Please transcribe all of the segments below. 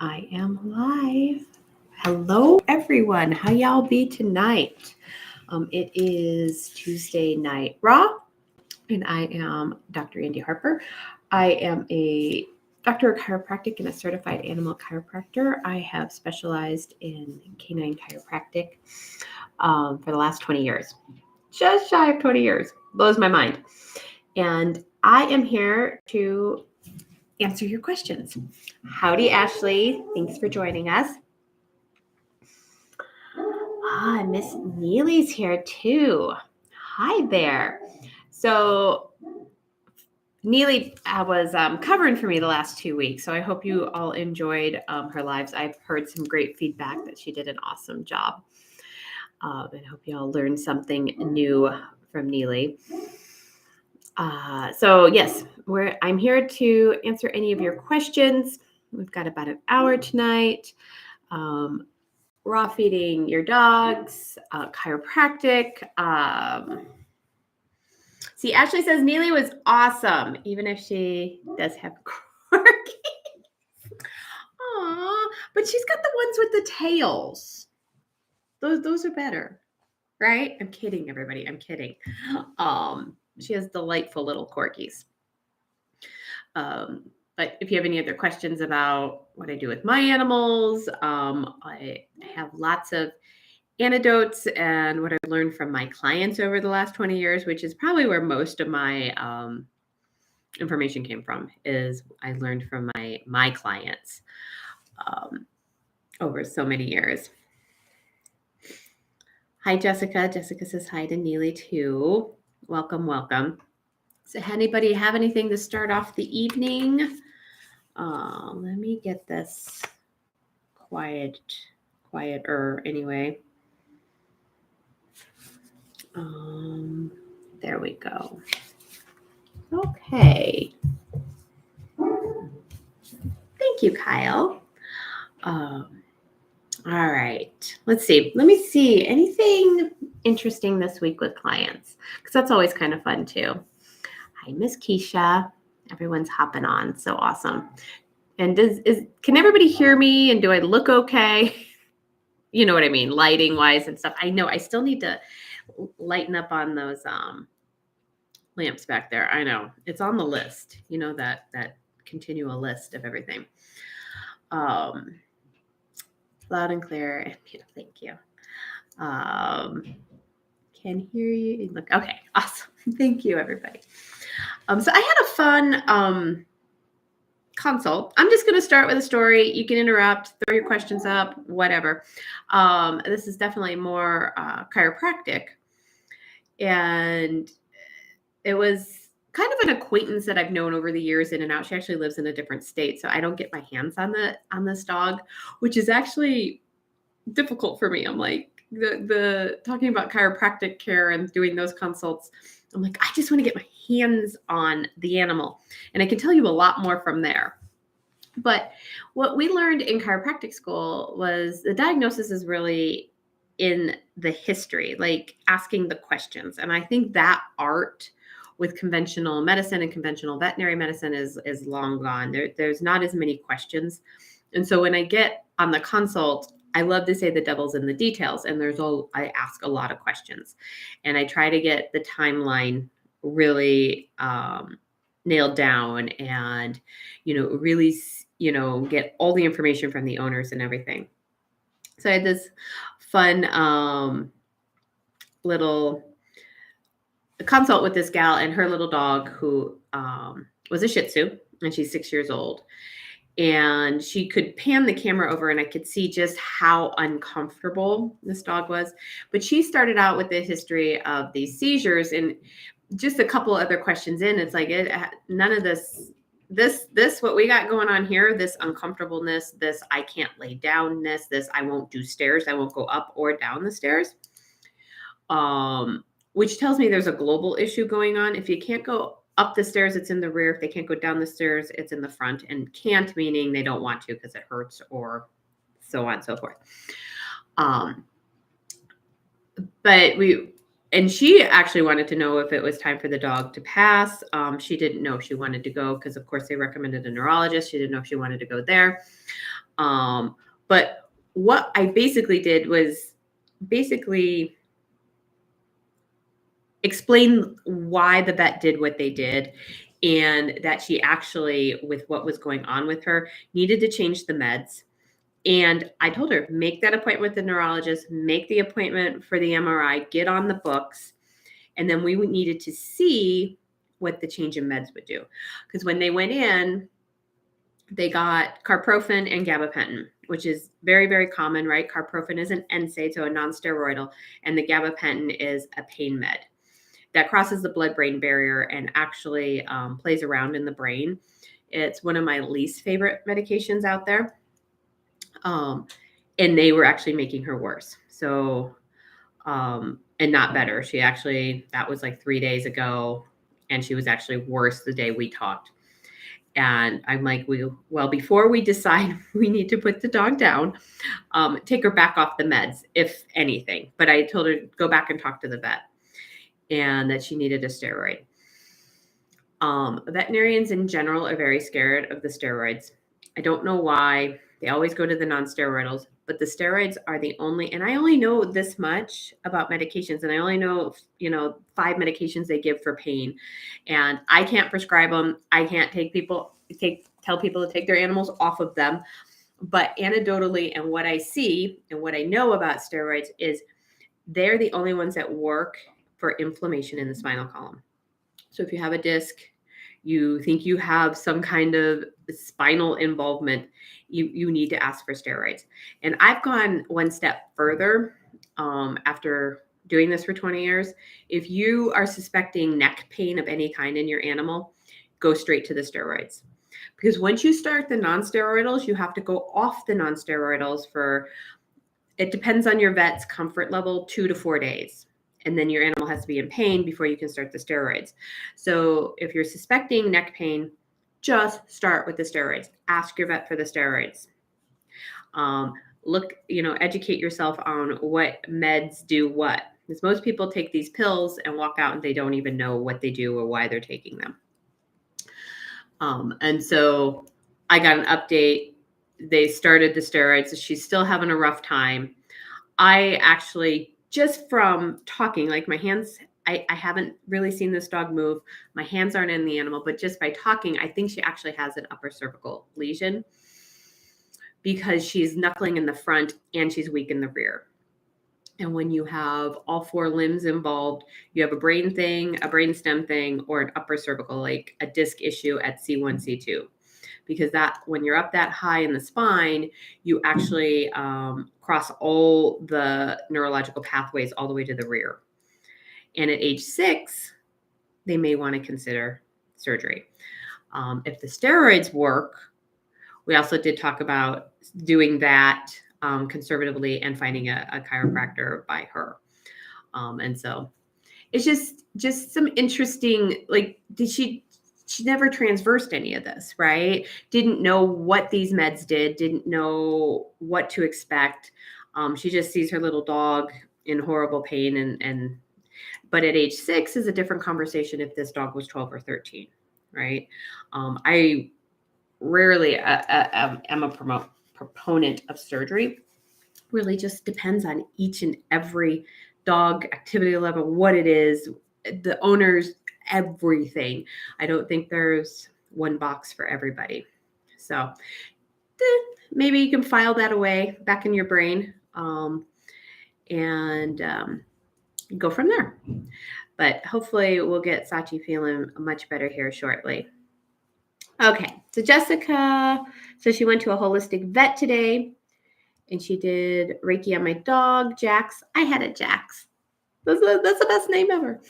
I am live. Hello, everyone. How y'all be tonight? It is Tuesday Night Raw, and I am Dr. Andi Harper. I am a doctor of chiropractic and a certified animal chiropractor. I have specialized in canine chiropractic for the last 20 years. Just shy of 20 years. Blows my mind. And I am here to answer your questions. Howdy, Ashley. Thanks for joining us. Miss Neely's here too. Hi there. So Neely was covering for me the last 2 weeks, so I hope you all enjoyed her lives. I've heard some great feedback that she did an awesome job. And hope you all learned something new from Neely. So yes, I'm here to answer any of your questions. We've got about an hour tonight. Raw feeding your dogs, chiropractic. See, Ashley says Neely was awesome, even if she does have quirky. Aw, but she's got the ones with the tails. Those are better, right? I'm kidding, everybody. I'm kidding. She has delightful little corgis. But if you have any other questions about what I do with my animals, I have lots of anecdotes and what I've learned from my clients over the last 20 years, which is probably where most of my information came from, is I learned from my clients over so many years. Hi, Jessica. Jessica says hi to Neely too. Welcome, welcome. So anybody have anything to start off the evening? Let me get this quieter anyway. There we go. Okay. Thank you, Kyle. All right. Let's see. Let me see. Anything interesting this week with clients? Because that's always kind of fun too. Hi, Miss Keisha. Everyone's hopping on. So awesome. And can everybody hear me? And do I look okay? You know what I mean? Lighting wise and stuff. I know I still need to lighten up on those lamps back there. I know it's on the list, you know, that continual list of everything. Loud and clear. Thank you. Can hear you. Look, okay, awesome. Thank you, everybody. So I had a fun consult. I'm just going to start with a story. You can interrupt, throw your questions up, whatever. This is definitely more chiropractic. And it was kind of an acquaintance that I've known over the years in and out. She actually lives in a different state, so I don't get my hands on this dog, which is actually difficult for me. I'm like, the talking about chiropractic care and doing those consults, I'm like, I just want to get my hands on the animal. And I can tell you a lot more from there. But what we learned in chiropractic school was the diagnosis is really in the history, like asking the questions. And I think that art with conventional medicine and conventional veterinary medicine is long gone. There's not as many questions. And so when I get on the consult, I love to say the devil's in the details. And I ask a lot of questions. And I try to get the timeline really nailed down and, really, get all the information from the owners and everything. So I had this fun little consult with this gal and her little dog who was a Shih Tzu, and she's 6 years old. And she could pan the camera over and I could see just how uncomfortable this dog was. But she started out with the history of these seizures, and just a couple other questions in, it's like none of this what we got going on here, this uncomfortableness, this I can't lay down, this I won't do stairs, I won't go up or down the stairs, which tells me there's a global issue going on. If you can't go up the stairs, it's in the rear. If they can't go down the stairs, it's in the front. And can't meaning they don't want to because it hurts or so on and so forth. And she actually wanted to know if it was time for the dog to pass. She didn't know if she wanted to go because, of course, they recommended a neurologist. She didn't know if she wanted to go there. But what I basically did was basically explain why the vet did what they did, and that she actually, with what was going on with her, needed to change the meds. And I told her, make that appointment with the neurologist, make the appointment for the MRI, get on the books. And then we needed to see what the change in meds would do. Because when they went in, they got carprofen and gabapentin, which is very, very common, right? Carprofen is an NSAID, so a non-steroidal, and the gabapentin is a pain med that crosses the blood-brain barrier and actually plays around in the brain. It's one of my least favorite medications out there. And they were actually making her worse. So, and not better. She actually, that was like 3 days ago, and she was actually worse the day we talked. And I'm like, well, before we decide we need to put the dog down, take her back off the meds, if anything. But I told her to go back and talk to the vet, and that she needed a steroid. Veterinarians in general are very scared of the steroids. I don't know why. They always go to the non-steroidals, but the steroids are the only, and I only know this much about medications, and I only know, 5 medications they give for pain, and I can't prescribe them. I can't tell people to take their animals off of them. But anecdotally, and what I see and what I know about steroids is they're the only ones that work for inflammation in the spinal column. So if you have a disc, you think you have some kind of spinal involvement, you need to ask for steroids. And I've gone one step further after doing this for 20 years. If you are suspecting neck pain of any kind in your animal, go straight to the steroids. Because once you start the non-steroidals, you have to go off the non-steroidals for, it depends on your vet's comfort level, 2 to 4 days. And then your animal has to be in pain before you can start the steroids. So if you're suspecting neck pain, just start with the steroids. Ask your vet for the steroids. Educate yourself on what meds do what. Because most people take these pills and walk out and they don't even know what they do or why they're taking them. And so I got an update. They started the steroids. So she's still having a rough time. I actually, just from talking, like my hands, I haven't really seen this dog move. My hands aren't in the animal, but just by talking, I think she actually has an upper cervical lesion because she's knuckling in the front and she's weak in the rear. And when you have all 4 limbs involved, you have a brain thing, a brain stem thing, or an upper cervical, like a disc issue at C1, C2. Because that, when you're up that high in the spine, you actually cross all the neurological pathways all the way to the rear. And at age 6, they may want to consider surgery. If the steroids work, we also did talk about doing that conservatively and finding a chiropractor by her. And so it's just some interesting, like, she never transversed any of this, right? Didn't know what these meds did, didn't know what to expect. She just sees her little dog in horrible pain. But at age 6 is a different conversation if this dog was 12 or 13, right? I rarely am a proponent of surgery. Really just depends on each and every dog, activity level, what it is, the owner's, everything. I don't think there's one box for everybody. So maybe you can file that away back in your brain and go from there. But hopefully we'll get Sachi feeling much better here shortly. Okay, so Jessica, so she went to a holistic vet today and she did Reiki on my dog, Jax. I had a Jax. That's the best name ever.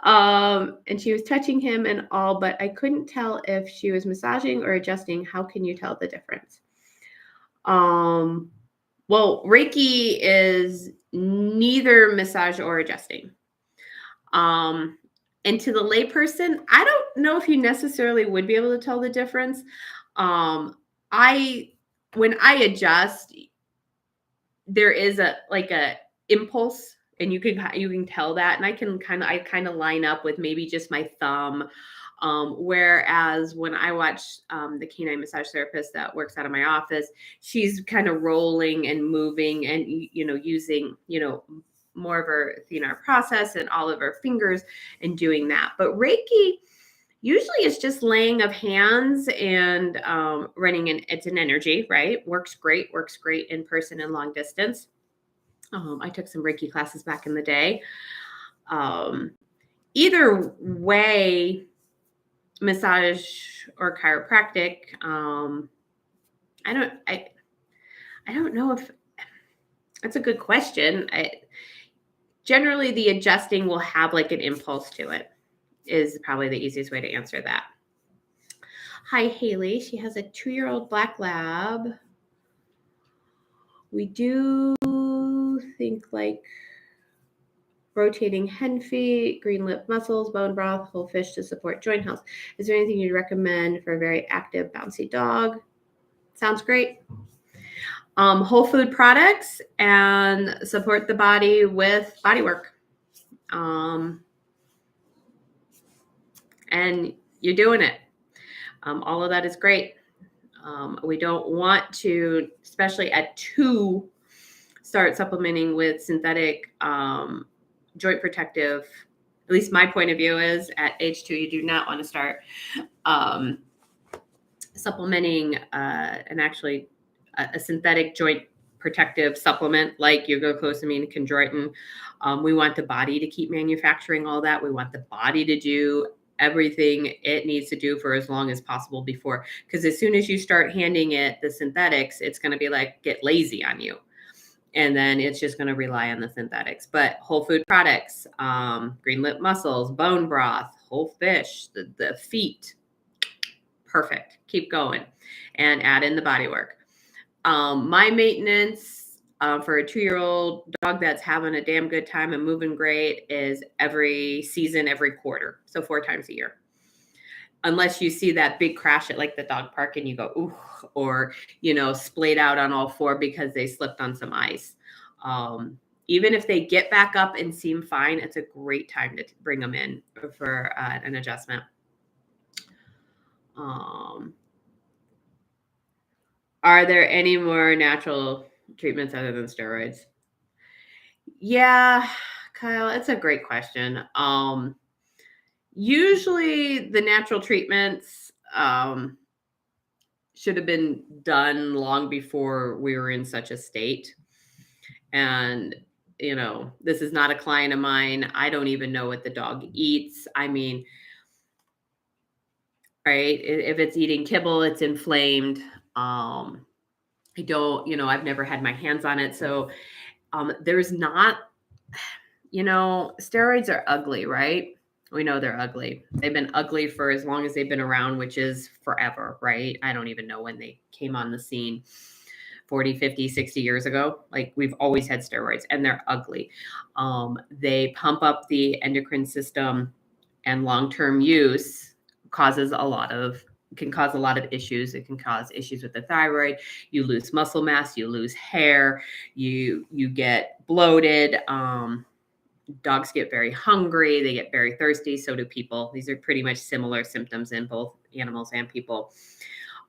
And she was touching him and all, but I couldn't tell if she was massaging or adjusting. How can you tell the difference? Well, Reiki is neither massage or adjusting. And to the layperson, I don't know if you necessarily would be able to tell the difference. When I adjust, there is a impulse, and you can tell that, and I kind of line up with maybe just my thumb Whereas when I watch the canine massage therapist that works out of my office, she's kind of rolling and moving and, using, more of her thenar process and all of her fingers and doing that. But Reiki usually is just laying of hands and running, and it's an energy, right? Works great in person and long distance. I took some Reiki classes back in the day. Either way, massage or chiropractic, I don't know if that's a good question. Generally the adjusting will have like an impulse to it, is probably the easiest way to answer that. Hi, Haley. She has a 2-year-old black lab. We do think like rotating hen feet, green lip muscles, bone broth, whole fish to support joint health. Is there anything you'd recommend for a very active, bouncy dog? Sounds great. Whole food products and support the body with body work. And you're doing it. All of that is great. We don't want to, especially at 2, start supplementing with synthetic joint protective. At least my point of view is at age 2, you do not want to start supplementing and actually a synthetic joint protective supplement like glucosamine, chondroitin. We want the body to keep manufacturing all that. We want the body to do everything it needs to do for as long as possible before, because as soon as you start handing it the synthetics, it's going to be like, get lazy on you. And then it's just going to rely on the synthetics. But whole food products, green lip mussels, bone broth, whole fish, the feet, perfect. Keep going and add in the body work. My maintenance for a 2-year-old dog that's having a damn good time and moving great is every season, every quarter. So 4 times a year. Unless you see that big crash at like the dog park and you go, ooh, or, splayed out on all 4 because they slipped on some ice. Even if they get back up and seem fine, it's a great time to bring them in for an adjustment. Are there any more natural treatments other than steroids? Yeah, Kyle, it's a great question. Usually the natural treatments should have been done long before we were in such a state. And, this is not a client of mine. I don't even know what the dog eats. I mean, right? If it's eating kibble, it's inflamed. I don't, I've never had my hands on it. So there's not, steroids are ugly, right? We know they're ugly. They've been ugly for as long as they've been around, which is forever, right? I don't even know when they came on the scene, 40, 50, 60 years ago. Like, we've always had steroids and they're ugly. They pump up the endocrine system, and long-term use can cause a lot of issues. It can cause issues with the thyroid. You lose muscle mass, you lose hair, you get bloated. Dogs get very hungry, they get very thirsty, so do people. These are pretty much similar symptoms in both animals and people.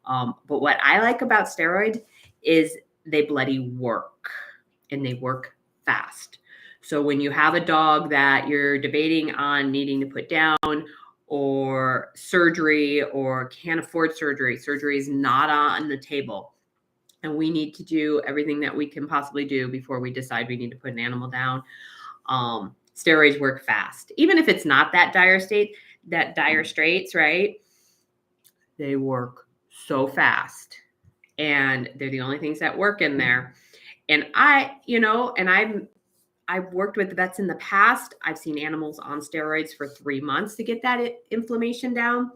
But what I like about steroids is they bloody work, and they work fast. So when you have a dog that you're debating on needing to put down, or surgery, or can't afford surgery is not on the table, and we need to do everything that we can possibly do before we decide we need to put an animal down. Steroids work fast. Even if it's not that dire straits, right? They work so fast, and they're the only things that work in there. And I've worked with vets in the past. I've seen animals on steroids for 3 months to get that inflammation down.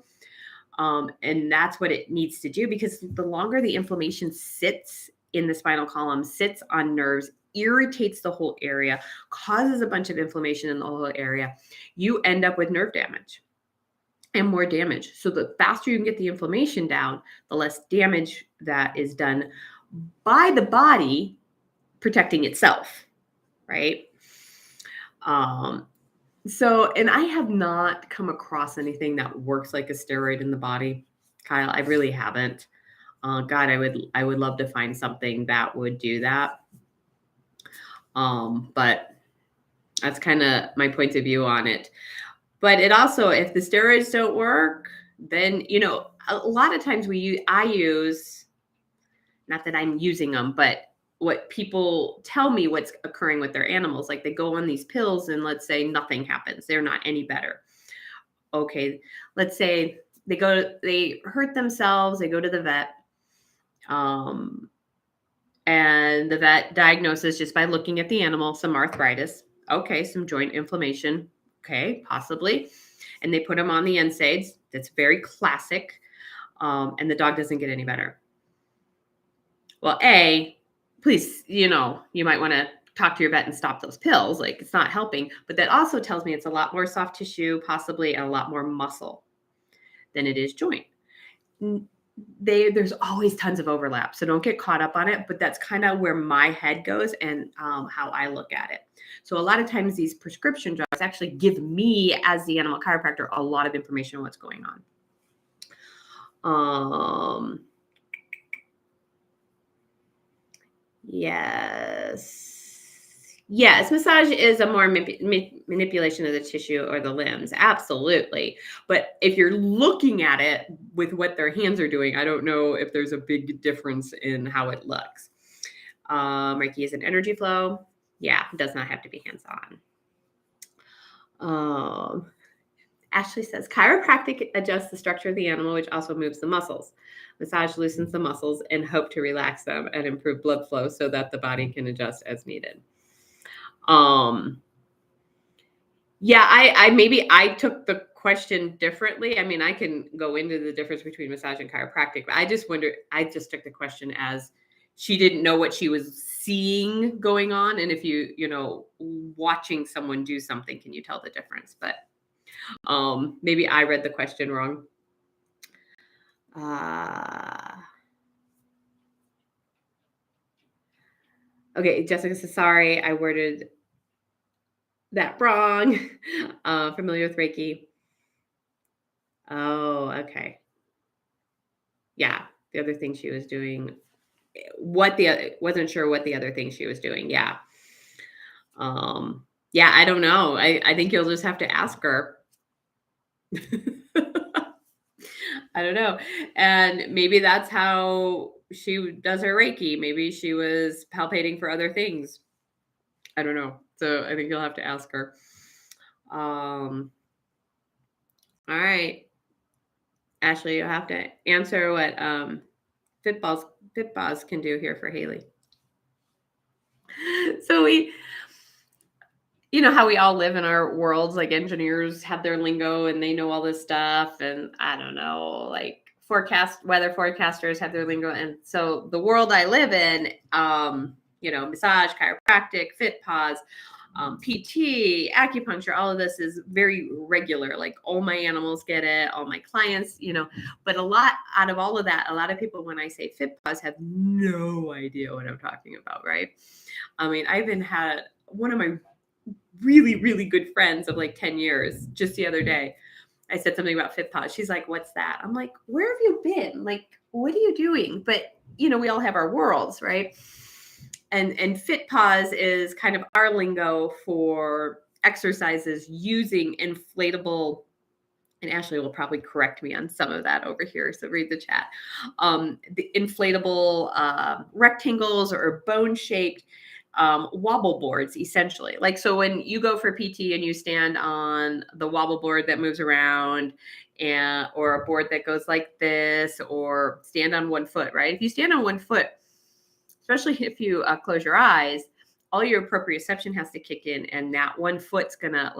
And that's what it needs to do, because the longer the inflammation sits in the spinal column, sits on nerves, irritates the whole area, causes a bunch of inflammation in the whole area, you end up with nerve damage and more damage. So the faster you can get the inflammation down, the less damage that is done by the body protecting itself, right? So, and I have not come across anything that works like a steroid in the body, Kyle. I really haven't. God, I would love to find something that would do that. But that's kind of my point of view on it. But it also, if the steroids don't work, then a lot of times I use, not that I'm using them, but what people tell me what's occurring with their animals, like they go on these pills and let's say nothing happens, they're not any better. Okay, let's say they hurt themselves, they go to the vet, um, and the vet diagnoses just by looking at the animal some arthritis. Okay, some joint inflammation. Okay, possibly. And they put them on the NSAIDs. That's very classic. And the dog doesn't get any better. Well, please, you might want to talk to your vet and stop those pills. Like it's not helping. But that also tells me it's a lot more soft tissue, possibly, and a lot more muscle than it is joint. There's always tons of overlap, so don't get caught up on it, but that's kind of where my head goes and how I look at it. So a lot of times these prescription drugs actually give me, as the animal chiropractor, a lot of information on what's going on. Yes, massage is a more manipulation of the tissue or the limbs. Absolutely. But if you're looking at it with what their hands are doing, I don't know if there's a big difference in how it looks. Reiki is an energy flow. Yeah, it does not have to be hands-on. Ashley says, chiropractic adjusts the structure of the animal, which also moves the muscles. Massage loosens the muscles and hope to relax them and improve blood flow so that the body can adjust as needed. Yeah, I took the question differently. I mean, I can go into the difference between massage and chiropractic, but I just took the question as she didn't know what she was seeing going on. And if watching someone do something, can you tell the difference? But maybe I read the question wrong. Okay, Jessica says, sorry, I worded that wrong. Familiar with Reiki. Oh, okay. Yeah, the other thing she was doing, wasn't sure what the other thing she was doing. Yeah. Yeah, I don't know. I think you'll just have to ask her. I don't know. And maybe that's how she does her Reiki. Maybe she was palpating for other things. I don't know. So I think you'll have to ask her. All right. Ashley, you'll have to answer what Fitbaz can do here for Haley. So how we all live in our worlds, like engineers have their lingo and they know all this stuff. And I don't know, like weather forecasters have their lingo. And so the world I live in, massage, chiropractic, Fitbaz, PT, acupuncture, all of this is very regular. Like all my animals get it, all my clients, but out of all of that, a lot of people, when I say Fitbaz, have no idea what I'm talking about, right? I mean, I even had one of my really, really good friends of like 10 years just the other day. I said something about Fitbaz. She's like, what's that? I'm like, where have you been? Like, what are you doing? But, we all have our worlds, right? And Fitbaz is kind of our lingo for exercises using inflatable, and Ashley will probably correct me on some of that over here, so read the chat. The inflatable rectangles or bone-shaped wobble boards, essentially. Like, so when you go for PT and you stand on the wobble board that moves around, or a board that goes like this, or stand on one foot, right? If you stand on one foot, especially if you close your eyes, all your proprioception has to kick in, and that one foot's gonna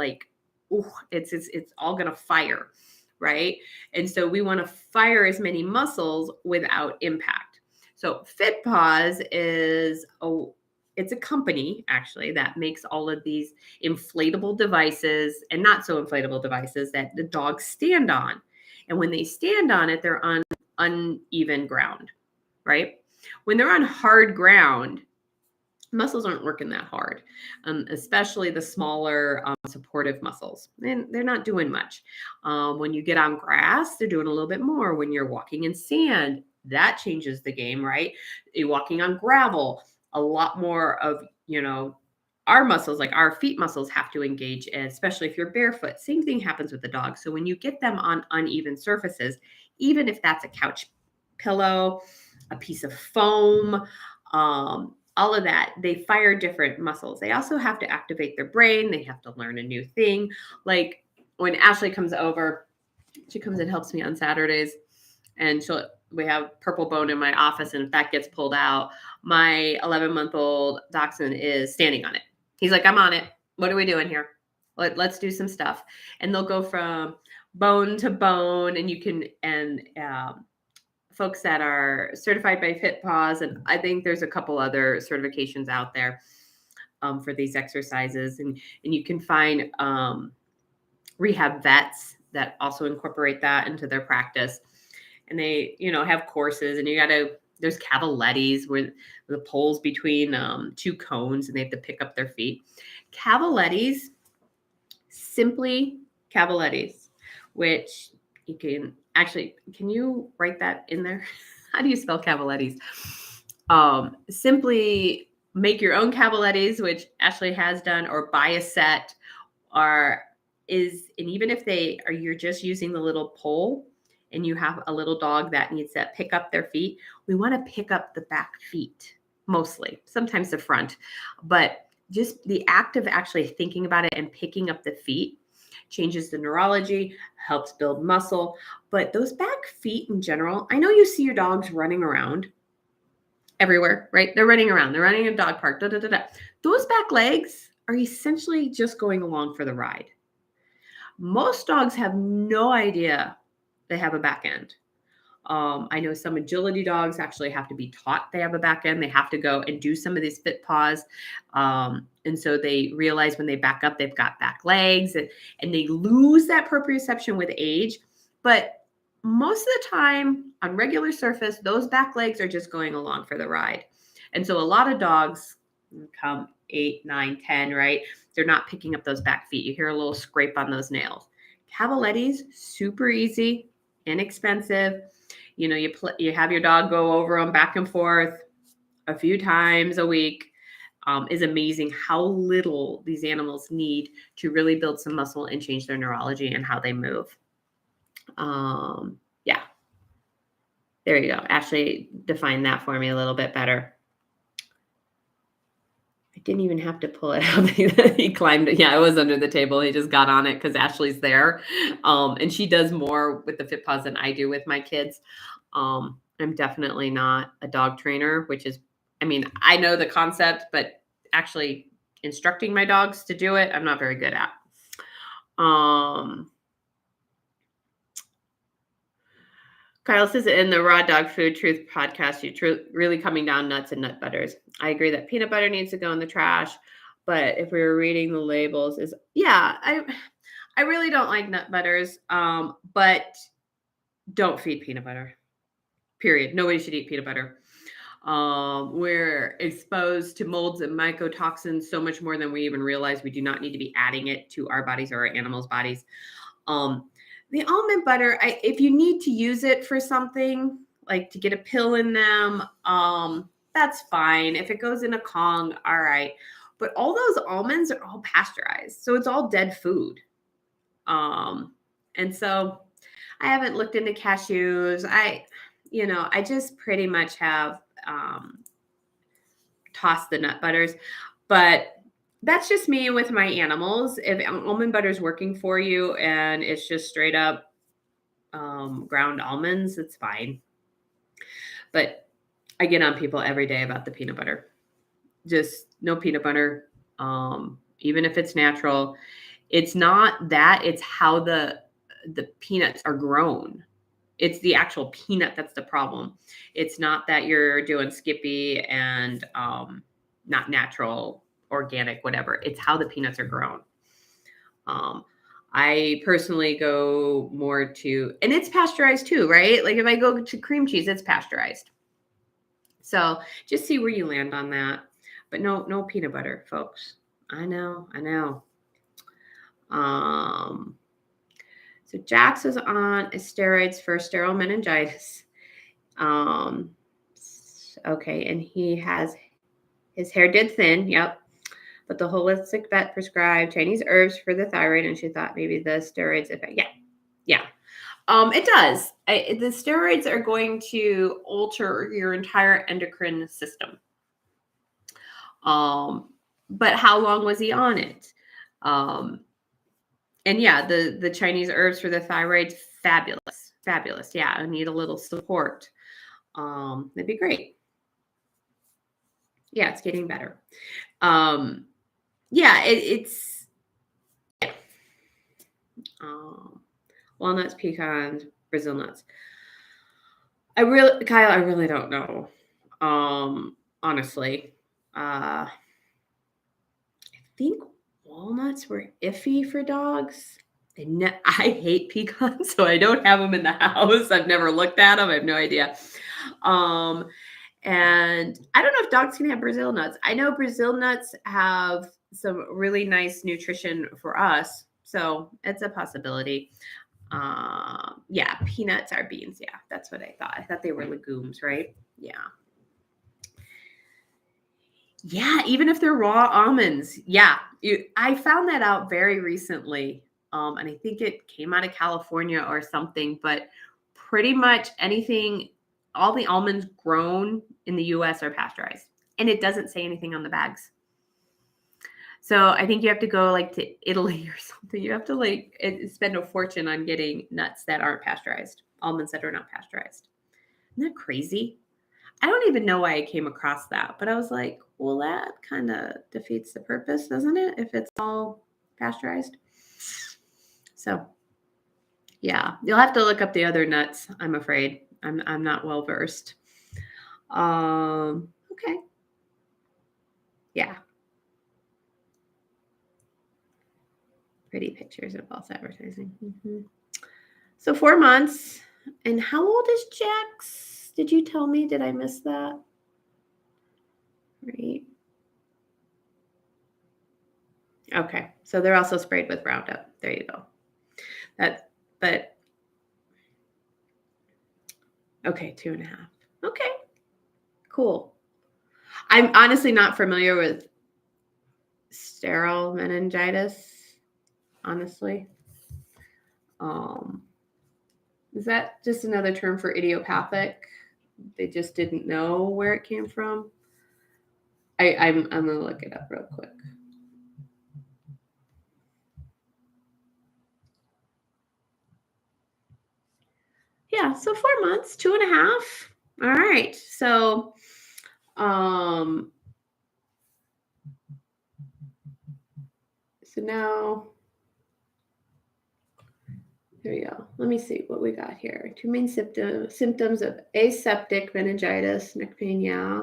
it's all gonna fire, right? And so we want to fire as many muscles without impact. So Fitbaz it's a company actually that makes all of these inflatable devices and not so inflatable devices that the dogs stand on. And when they stand on it, they're on uneven ground, right? When they're on hard ground, muscles aren't working that hard, especially the smaller supportive muscles. And they're not doing much. When you get on grass, they're doing a little bit more. When you're walking in sand, that changes the game, right? You're walking on gravel, a lot more of, our muscles, like our feet muscles, have to engage, especially if you're barefoot. Same thing happens with the dog. So when you get them on uneven surfaces, even if that's a couch pillow, a piece of foam, all of that, they fire different muscles. They also have to activate their brain. They have to learn a new thing. Like when Ashley comes over, she comes and helps me on Saturdays, and we have purple bone in my office, and if that gets pulled out, my 11-month-old dachshund is standing on it. He's like, I'm on it. What are we doing here? Let's do some stuff. And they'll go from bone to bone, and folks that are certified by FitPaws, and I think there's a couple other certifications out there for these exercises, and you can find rehab vets that also incorporate that into their practice, and they have courses, and there's cavalettis where the poles between two cones, and they have to pick up their feet. Cavalettis, simply cavalettis, which you can actually, can you write that in there? How do you spell cavalettis? Simply make your own cavalettis, which Ashley has done, or buy a set, and even if you're just using the little pole and you have a little dog that needs to pick up their feet, we want to pick up the back feet mostly, sometimes the front, but just the act of actually thinking about it and picking up the feet changes the neurology, helps build muscle. But those back feet in general, I know you see your dogs running around everywhere, right? They're running around. They're running in a dog park. Those back legs are essentially just going along for the ride. Most dogs have no idea they have a back end. I know some agility dogs actually have to be taught they have a back end. They have to go and do some of these FitPaws. And so they realize when they back up, they've got back legs, and they lose that proprioception with age. But most of the time on regular surface, those back legs are just going along for the ride. And so a lot of dogs come 8, 9, 10, right? They're not picking up those back feet. You hear a little scrape on those nails. Cavalettis, super easy, inexpensive. You have your dog go over them back and forth a few times a week. Is amazing how little these animals need to really build some muscle and change their neurology and how they move. Yeah. There you go. Ashley defined that for me a little bit better. I didn't even have to pull it out. He climbed it. Yeah, it was under the table. He just got on it because Ashley's there. And she does more with the FitPaws than I do with my kids. I'm definitely not a dog trainer, I know the concept, but actually instructing my dogs to do it, I'm not very good at. Kyle says, in the Raw Dog Food Truth podcast, you're really coming down nuts and nut butters. I agree that peanut butter needs to go in the trash, but if we were reading the labels, I really don't like nut butters, but don't feed peanut butter. Period. Nobody should eat peanut butter. We're exposed to molds and mycotoxins so much more than we even realize. We do not need to be adding it to our bodies or our animals' bodies. The almond butter, if you need to use it for something, like to get a pill in them, that's fine. If it goes in a Kong, all right. But all those almonds are all pasteurized. So it's all dead food. And so I haven't looked into cashews. I just pretty much have tossed the nut butters. But that's just me with my animals. If almond butter is working for you and it's just straight up ground almonds, it's fine. But I get on people every day about the peanut butter. Just no peanut butter, even if it's natural. It's not that, it's how the peanuts are grown. It's the actual peanut that's the problem. It's not that you're doing Skippy and not natural, organic, whatever. It's how the peanuts are grown. I personally go more to, and it's pasteurized too, right? Like if I go to cream cheese, it's pasteurized. So just see where you land on that. but no peanut butter, folks. I know. Um, so Jax was on steroids for sterile meningitis. Um, okay, and his hair did thin. Yep. But the holistic vet prescribed Chinese herbs for the thyroid, and she thought maybe the steroids affect. Yeah. It does. The steroids are going to alter your entire endocrine system. But how long was he on it? And yeah, the Chinese herbs for the thyroid, fabulous. Yeah, I need a little support. That'd be great. Yeah, it's getting better. Yeah, it's yeah. Walnuts, pecans, Brazil nuts. Kyle, I really don't know. Honestly, I think walnuts were iffy for dogs. I hate pecans, so I don't have them in the house. I've never looked at them. I have no idea. And I don't know if dogs can have Brazil nuts. I know Brazil nuts have some really nice nutrition for us, so it's a possibility. Yeah, peanuts are beans. Yeah, that's what I thought. I thought they were legumes, right? Yeah. Yeah, even if they're raw almonds. Yeah, I found that out very recently. And I think it came out of California or something, but pretty much anything, all the almonds grown in the US are pasteurized. And it doesn't say anything on the bags. So I think you have to go like to Italy or something. You have to like spend a fortune on getting nuts that aren't pasteurized, almonds that are not pasteurized. Isn't that crazy? I don't even know why I came across that, but I was like, well, that kind of defeats the purpose, doesn't it? If it's all pasteurized. So, yeah, you'll have to look up the other nuts. I'm afraid I'm not well versed. Okay, yeah, pretty pictures of false advertising. Mm-hmm. So 4 months, and how old is Jax? Did you tell me? Did I miss that? Right. Okay, so they're also sprayed with Roundup. There you go. But okay, 2.5. Okay, cool. I'm honestly not familiar with sterile meningitis, honestly. Um, is that just another term for idiopathic? They just didn't know where it came from. I'm gonna look it up real quick. Yeah, so 4 months, 2.5. All right. So so now here we go. Let me see what we got here. Two main symptoms of aseptic meningitis, neck pain, yeah.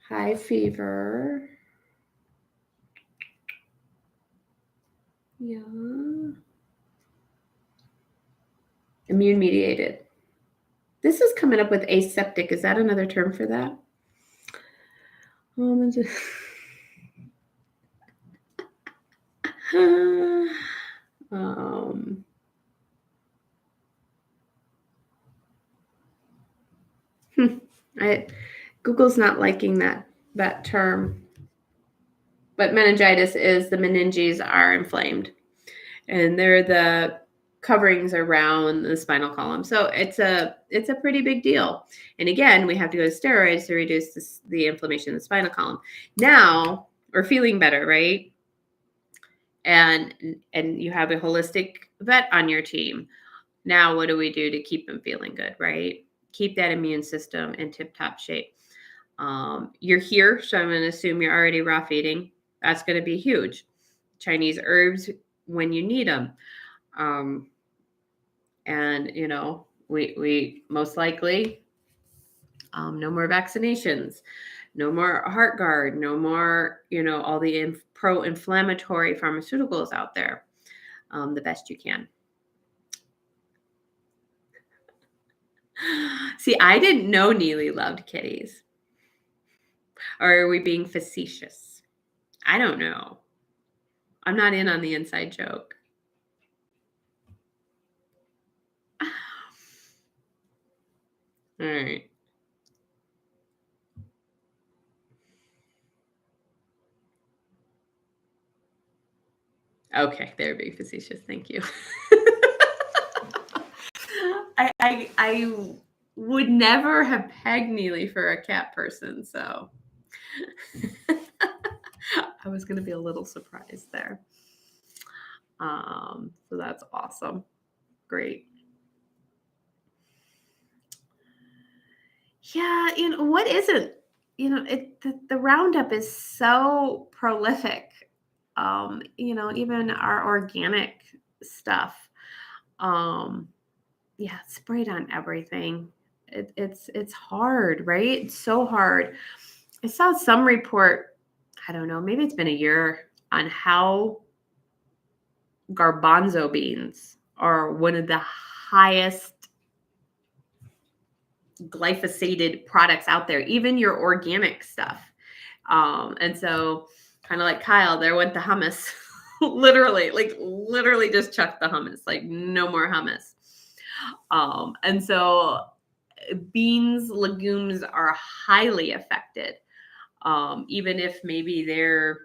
High fever. Yeah. Immune mediated. This is coming up with aseptic. Is that another term for that? Google's not liking that term. But meningitis is the meninges are inflamed, and they're the coverings around the spinal column. So it's a pretty big deal. And again, we have to go to steroids to reduce the inflammation in the spinal column. Now we're feeling better, right? And you have a holistic vet on your team. Now what do we do to keep them feeling good, right? Keep that immune system in tip-top shape. You're here, so I'm going to assume you're already raw feeding. That's going to be huge. Chinese herbs when you need them. And, we most likely, no more vaccinations, no more heart guard, no more, all the pro-inflammatory pharmaceuticals out there, the best you can. See, I didn't know Neely loved kitties. Or are we being facetious? I don't know. I'm not in on the inside joke. All right. Okay, they're being facetious. Thank you. I would never have pegged Neely for a cat person, so I was gonna be a little surprised there. So that's awesome. Great. Yeah, what isn't? The Roundup is so prolific. Even our organic stuff. Um, yeah, it's sprayed on everything. It's hard, right? It's so hard. I saw some report, I don't know, maybe it's been a year, on how garbanzo beans are one of the highest glyphosated products out there, even your organic stuff. And so kind of like Kyle, there went the hummus. literally just chuck the hummus, like no more hummus. And so beans, legumes are highly affected. Even if maybe they're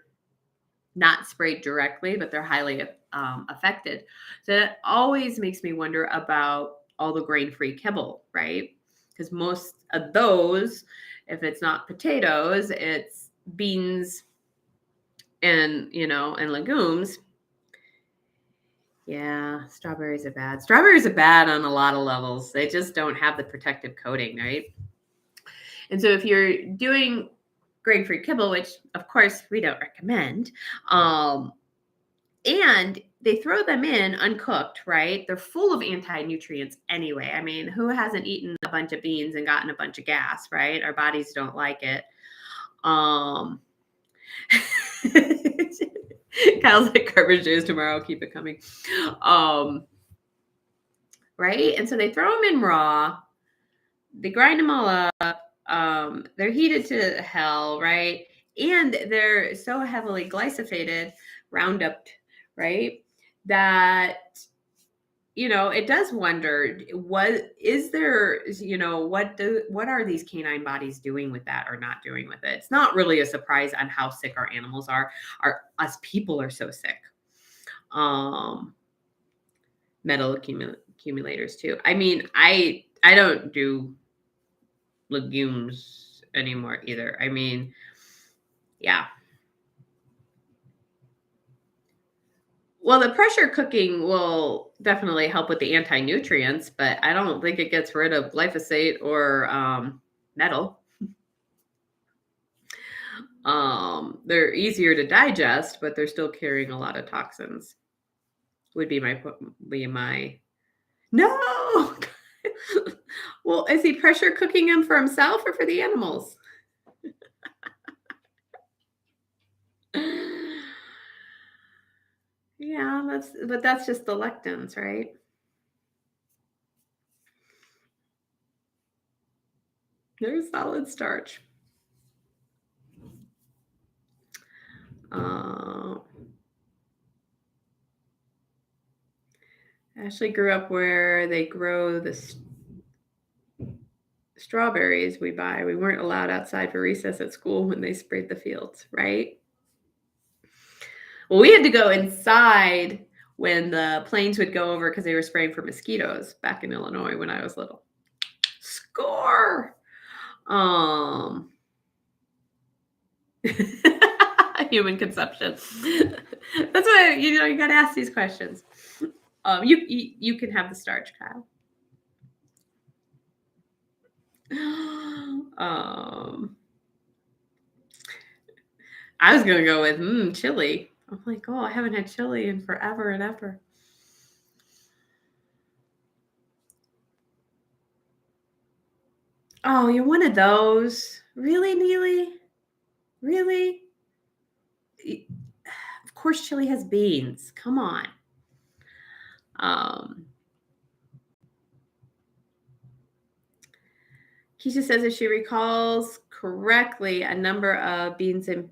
not sprayed directly, but they're highly affected. So that always makes me wonder about all the grain-free kibble, right? Because most of those, if it's not potatoes, it's beans and legumes. Yeah, strawberries are bad. Strawberries are bad on a lot of levels. They just don't have the protective coating, right? And so if you're doing grain-free kibble, which of course we don't recommend, and they throw them in uncooked, right? They're full of anti-nutrients anyway. I mean, who hasn't eaten a bunch of beans and gotten a bunch of gas, right? Our bodies don't like it. Kyle's like, garbage days tomorrow, keep it coming. Right? And so they throw them in raw. They grind them all up. They're heated to hell, right? And they're so heavily glyphosated, Roundup, right? That it does wonder, what is there, what are these canine bodies doing with that or not doing with it? It's not really a surprise on how sick our animals are. Us people are so sick. Metal accumulators too. I mean, I don't do legumes anymore either. I mean, yeah. Well, the pressure cooking will definitely help with the anti-nutrients, but I don't think it gets rid of glyphosate or metal. They're easier to digest, but they're still carrying a lot of toxins. Would be my no. Well, is he pressure cooking them for himself or for the animals? Yeah, that's just the lectins, right? They're solid starch. Ashley grew up where they grow the strawberries we buy. We weren't allowed outside for recess at school when they sprayed the fields, right? Well, we had to go inside when the planes would go over because they were spraying for mosquitoes back in Illinois when I was little. Score! Human consumption. That's why you got to ask these questions. You can have the starch, Kyle. I was gonna go with chili. I'm like, oh, I haven't had chili in forever and ever. Oh, you're one of those. Really, Neely? Really? Of course chili has beans. Come on. Um, Keisha says if she recalls correctly, a number of peas and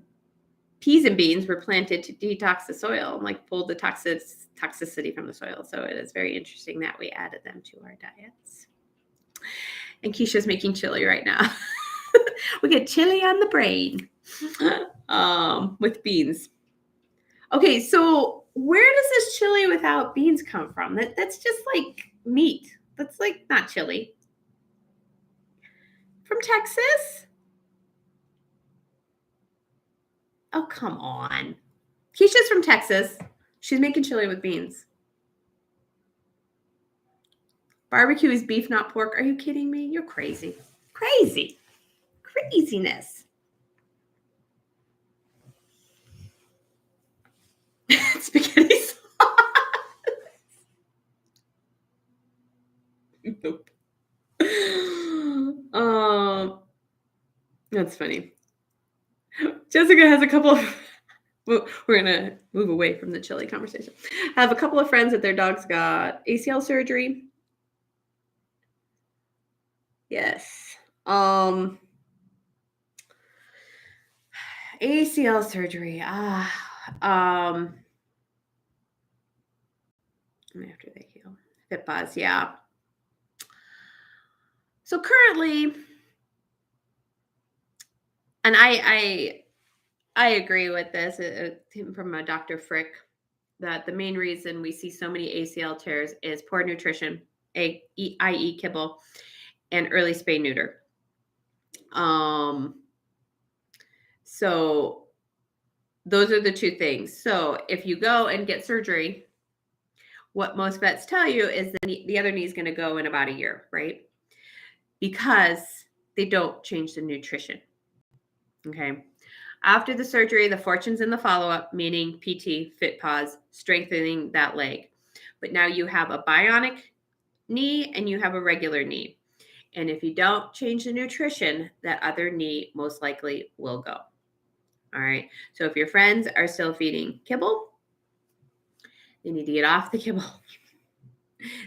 beans were planted to detox the soil and like pull the toxicity from the soil. So it is very interesting that we added them to our diets. And Keisha's making chili right now. We get chili on the brain with beans. Okay, so where does this chili without beans come from? That's just like meat. That's like not chili. From Texas? Oh, come on. Keisha's from Texas. She's making chili with beans. Barbecue is beef, not pork. Are you kidding me? You're crazy. Crazy. Craziness. Spaghetti sauce. Nope. That's funny. Jessica has a couple of we're going to move away from the chili conversation. I have a couple of friends that their dogs got ACL surgery. Yes. ACL surgery. After they heal. furbabies, yeah. So currently, and I agree with this from Dr. Frick, that the main reason we see so many ACL tears is poor nutrition, i.e. kibble, and early spay neuter. So those are the two things. So if you go and get surgery, what most vets tell you is the other knee is going to go in about a year, right? Because they don't change the nutrition. Okay. After the surgery, the fortune's in the follow-up, meaning PT, fit pause, strengthening that leg. But now you have a bionic knee and you have a regular knee. And if you don't change the nutrition, that other knee most likely will go. All right. So if your friends are still feeding kibble, they need to get off the kibble.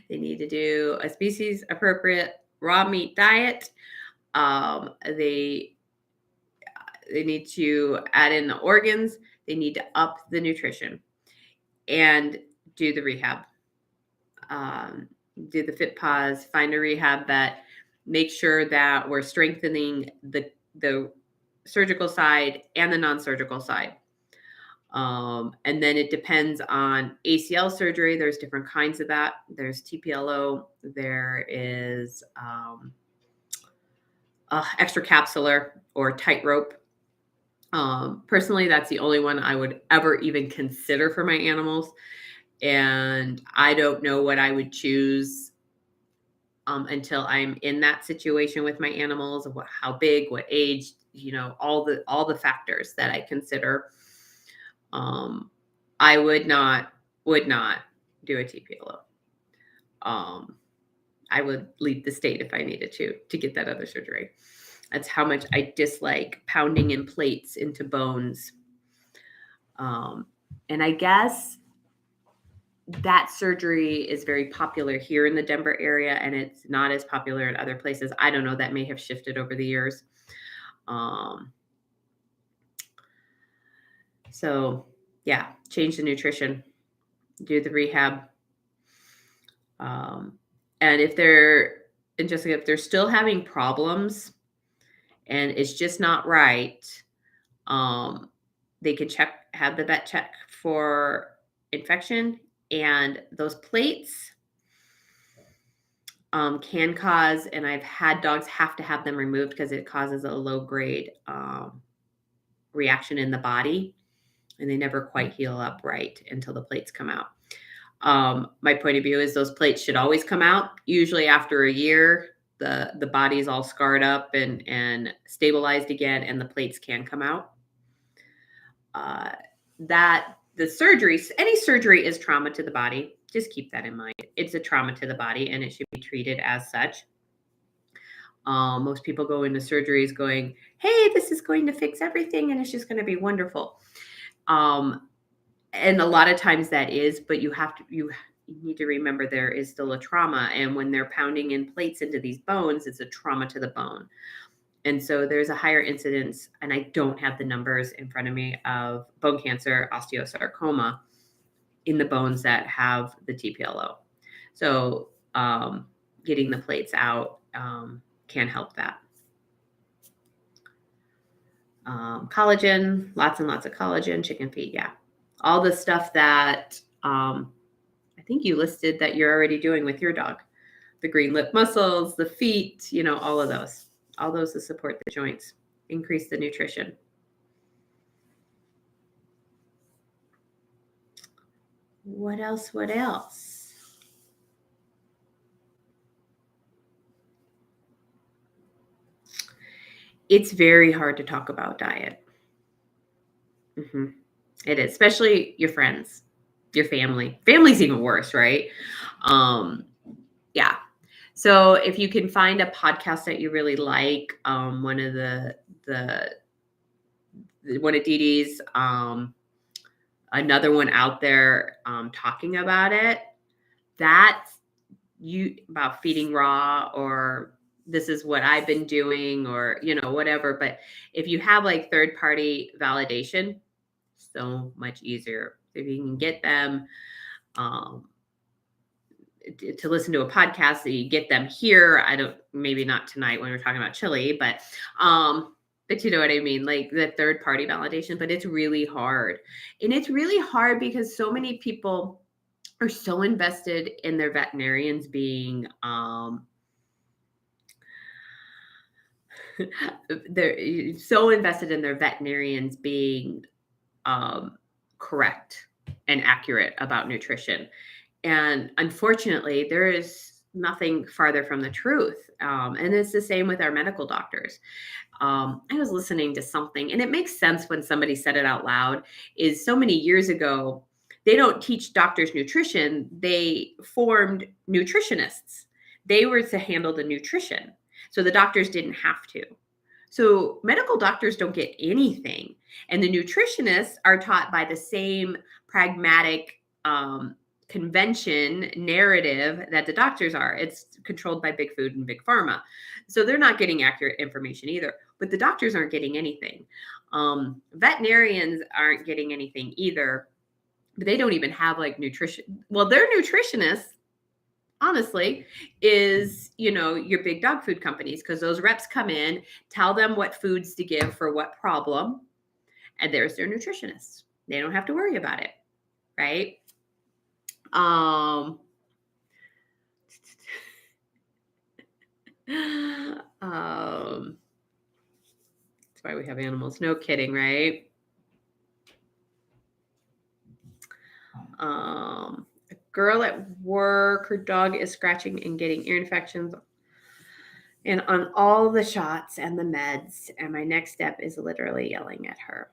They need to do a species appropriate raw meat diet. They need to add in the organs. They need to up the nutrition and do the rehab. Do the fit pause, find a rehab vet, make sure that we're strengthening the surgical side and the non-surgical side. And then it depends on ACL surgery. There's different kinds of that. There's TPLO. There is extracapsular or tightrope. Personally, that's the only one I would ever even consider for my animals. And I don't know what I would choose until I'm in that situation with my animals, of how big, what age, all the factors that I consider. I would not do a TPLO. I would leave the state if I needed to get that other surgery. That's how much I dislike pounding in plates into bones. And I guess that surgery is very popular here in the Denver area, and it's not as popular in other places. I don't know. That may have shifted over the years. So yeah, change the nutrition, do the rehab. And if they're still having problems and it's just not right, they can have the vet check for infection. And those plates can cause, and I've had dogs have to have them removed because it causes a low grade reaction in the body, and they never quite heal up right until the plates come out. My point of view is those plates should always come out. Usually after a year, the body is all scarred up and stabilized again, and the plates can come out. That the surgery, any surgery is trauma to the body. Just keep that in mind. It's a trauma to the body, and it should be treated as such. Most people go into surgeries going, hey, this is going to fix everything and it's just going to be wonderful. And a lot of times that is, but you you need to remember there is still a trauma. And when they're pounding in plates into these bones, it's a trauma to the bone. And so there's a higher incidence, and I don't have the numbers in front of me, of bone cancer, osteosarcoma in the bones that have the TPLO. So getting the plates out can help that. Collagen, lots and lots of collagen, chicken feet. Yeah. All the stuff that I think you listed that you're already doing with your dog. The green lip muscles, the feet, all of those. All those to support the joints, increase the nutrition. What else? It's very hard to talk about diet. Mm-hmm. It is, especially your friends, your family. Family's even worse, right? Yeah. So if you can find a podcast that you really like, one of one of Dee Dee's, another one out there talking about it, that's about feeding raw, or this is what I've been doing, or whatever. But if you have like third party validation, so much easier. If you can get them to listen to a podcast, that you get them here. Maybe not tonight when we're talking about chili, but you know what I mean? Like the third party validation, but it's really hard. And it's really hard because so many people are so invested in their veterinarians being, they're so invested in their veterinarians being correct and accurate about nutrition. And unfortunately, there is nothing farther from the truth. And it's the same with our medical doctors. I was listening to something, and it makes sense when somebody said it out loud, is so many years ago, they don't teach doctors nutrition. They formed nutritionists. They were to handle the nutrition. So the doctors didn't have to. So medical doctors don't get anything. And the nutritionists are taught by the same pragmatic convention narrative that the doctors are. It's controlled by big food and big pharma. So they're not getting accurate information either. But the doctors aren't getting anything. Veterinarians aren't getting anything either. But they don't even have like nutrition. Well, their nutritionists, honestly, is, your big dog food companies, because those reps come in, tell them what foods to give for what problem, and there's their nutritionists. They don't have to worry about it, right? That's why we have animals. No kidding, right? A girl at work, her dog is scratching and getting ear infections and on all the shots and the meds. And my next step is literally yelling at her.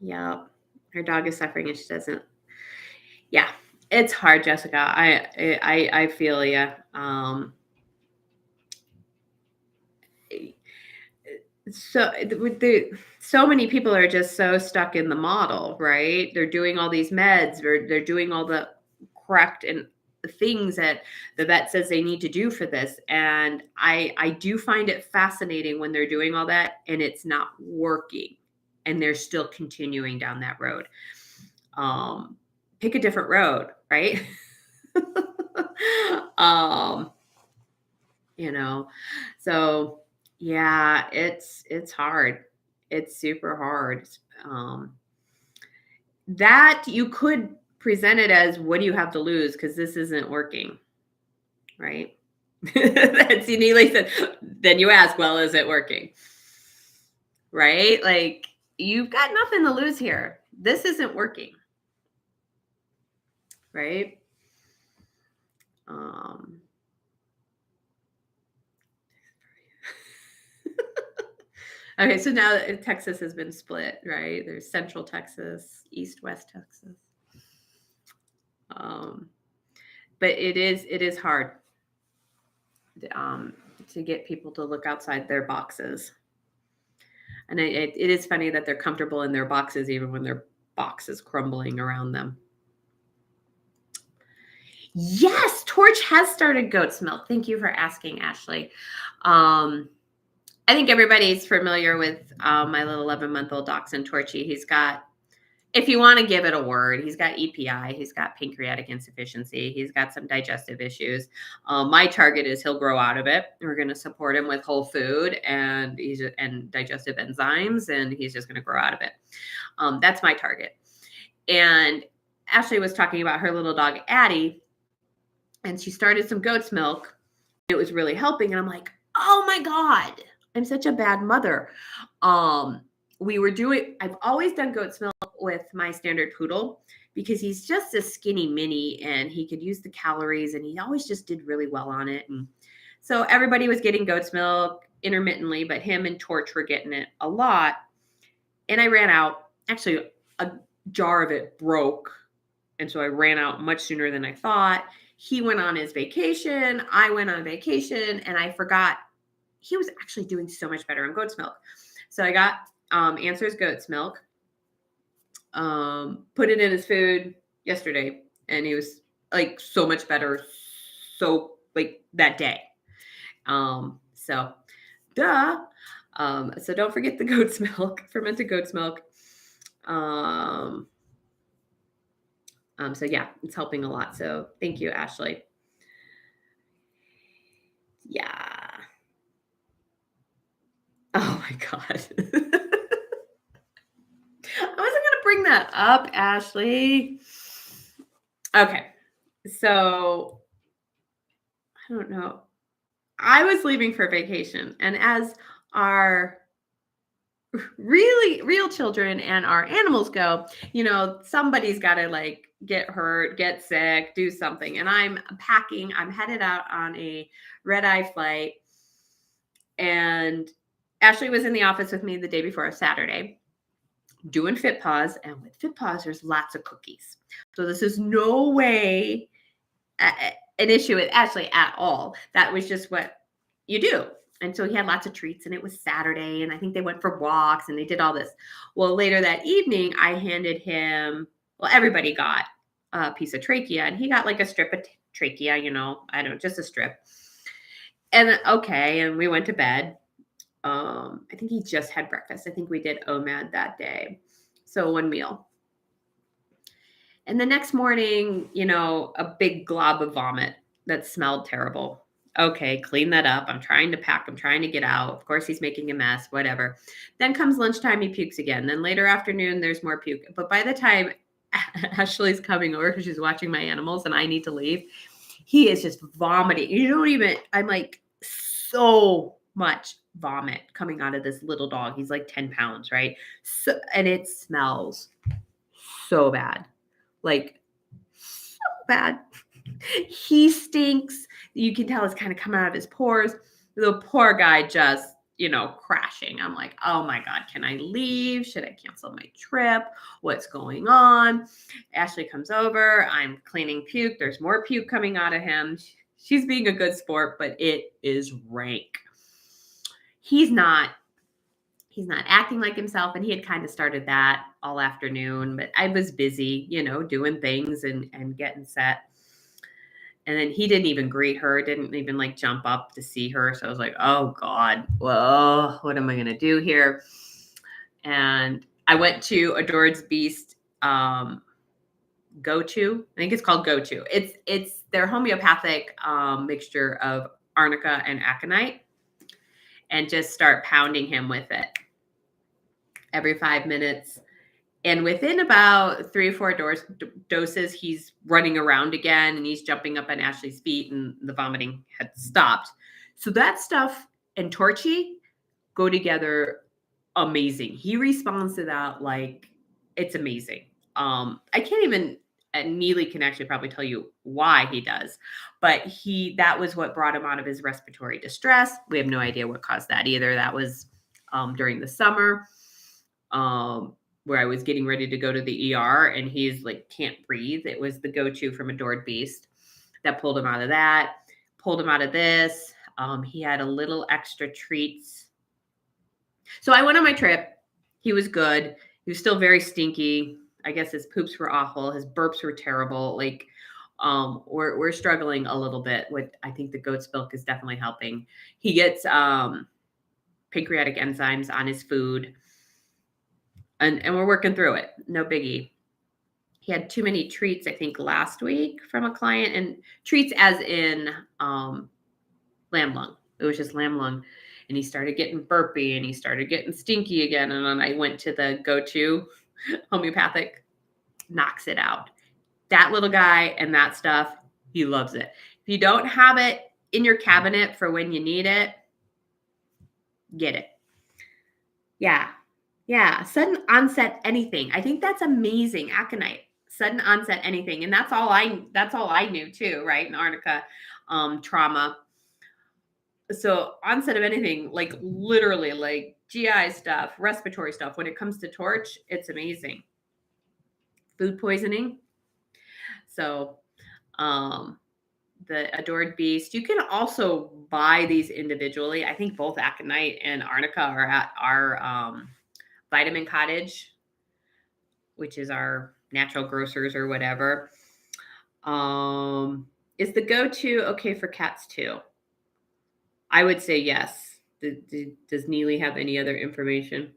Yeah, her dog is suffering and she doesn't. Yeah, it's hard, Jessica. I feel you. So many people are just so stuck in the model, right? They're doing all these meds, they're doing all the correct and things that the vet says they need to do for this. And I do find it fascinating when they're doing all that and it's not working and they're still continuing down that road. Pick a different road, right? So yeah, it's hard. It's super hard. That you could present it as, what do you have to lose? Because this isn't working, right? That's neatly said. Then you ask, well, is it working? Right? Like, you've got nothing to lose here. This isn't working. Right? Okay, so now Texas has been split, right? There's Central Texas, East, West Texas. But it is hard to get people to look outside their boxes. And it is funny that they're comfortable in their boxes even when they're boxes crumbling around them. Yes, Torch has started goat's milk. Thank you for asking, Ashley. I think everybody's familiar with my little 11-month-old dachshund, Torchy. He's got, if you want to give it a word, he's got EPI, he's got pancreatic insufficiency, he's got some digestive issues. My target is he'll grow out of it. We're going to support him with whole food and digestive enzymes, and he's just going to grow out of it. That's my target. And Ashley was talking about her little dog, Addie, and she started some goat's milk. It was really helping. And I'm like, oh my God, I'm such a bad mother. I've always done goat's milk with my standard poodle because he's just a skinny mini and he could use the calories and he always just did really well on it. And so everybody was getting goat's milk intermittently, but him and Torch were getting it a lot. And I ran out. Actually, a jar of it broke. And so I ran out much sooner than I thought. He went on his vacation. I went on vacation and I forgot he was actually doing so much better on goat's milk. So I got Answer's goat's milk, put it in his food yesterday, and he was like so much better. So like that day. So don't forget the goat's milk, fermented goat's milk. So yeah, it's helping a lot. So thank you, Ashley. Yeah. Oh my God. I wasn't going to bring that up, Ashley. Okay. So I don't know. I was leaving for vacation, and as our really real children and our animals go, somebody's got to like get hurt, get sick, do something. And I'm packing, I'm headed out on a red-eye flight. And Ashley was in the office with me the day before Saturday doing Fit Paws. And with Fit Paws, there's lots of cookies. So this is no way an issue with Ashley at all. That was just what you do. And so he had lots of treats, and it was Saturday, and I think they went for walks and they did all this. Well, later that evening, I handed him, everybody got a piece of trachea, and he got like a strip of trachea, just a strip. And okay, and we went to bed. I think he just had breakfast. I think we did OMAD that day. So one meal. And the next morning, a big glob of vomit that smelled terrible. Okay, clean that up. I'm trying to pack. I'm trying to get out. Of course, he's making a mess, whatever. Then comes lunchtime, he pukes again. Then later afternoon, there's more puke. But by the time Ashley's coming over because she's watching my animals and I need to leave, he is just vomiting. I'm like, so much vomit coming out of this little dog. He's like 10 pounds, right? So, and it smells so bad. Like, so bad. He stinks. You can tell it's kind of coming out of his pores. The poor guy just, crashing. I'm like, oh my God, can I leave? Should I cancel my trip? What's going on? Ashley comes over. I'm cleaning puke. There's more puke coming out of him. She's being a good sport, but it is rank. He's not acting like himself, and he had kind of started that all afternoon, but I was busy, doing things and getting set. And then he didn't even greet her, didn't even like jump up to see her. So I was like, oh God, well, what am I going to do here? And I went to Adored's Beast Go-To. I think it's called Go-To. It's their homeopathic mixture of arnica and aconite, and just start pounding him with it every 5 minutes. And within about 3 or 4 doses, he's running around again, and he's jumping up on Ashley's feet, and the vomiting had stopped. So that stuff and Torchy go together amazing. He responds to that like it's amazing. I can't even, Neely can actually probably tell you why he does, but that was what brought him out of his respiratory distress. We have no idea what caused that either. That was during the summer. Where I was getting ready to go to the ER, and he's like, can't breathe. It was the Go-To from Adored Beast that pulled him out of that, pulled him out of this. He had a little extra treats. So I went on my trip. He was good. He was still very stinky. I guess his poops were awful. His burps were terrible. Like, we're struggling a little bit with, I think the goat's milk is definitely helping. He gets, pancreatic enzymes on his food and we're working through it. No biggie. He had too many treats, I think, last week from a client, and treats as in, lamb lung. It was just lamb lung. And he started getting burpy and he started getting stinky again. And then I went to the go-to homeopathic, knocks it out. That little guy and that stuff, he loves it. If you don't have it in your cabinet for when you need it, get it. Yeah. Yeah. Sudden onset anything. I think that's amazing. Aconite. Sudden onset anything. And that's all I knew too, right? In Arnica, trauma. So onset of anything, like literally like GI stuff, respiratory stuff. When it comes to torch, it's amazing. Food poisoning. So the Adored Beast, you can also buy these individually. I think both Aconite and Arnica are at our Vitamin Cottage, which is our natural grocers or whatever. Is the go-to okay for cats too? I would say yes. Does Neely have any other information?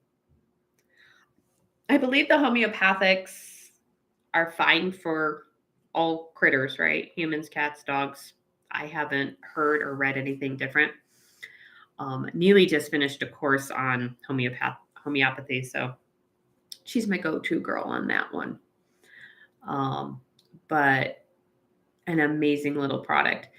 I believe the homeopathics are fine for all critters, right? Humans, cats, dogs. I haven't heard or read anything different. Neely just finished a course on homeopathy, so she's my go-to girl on that one. But an amazing little product.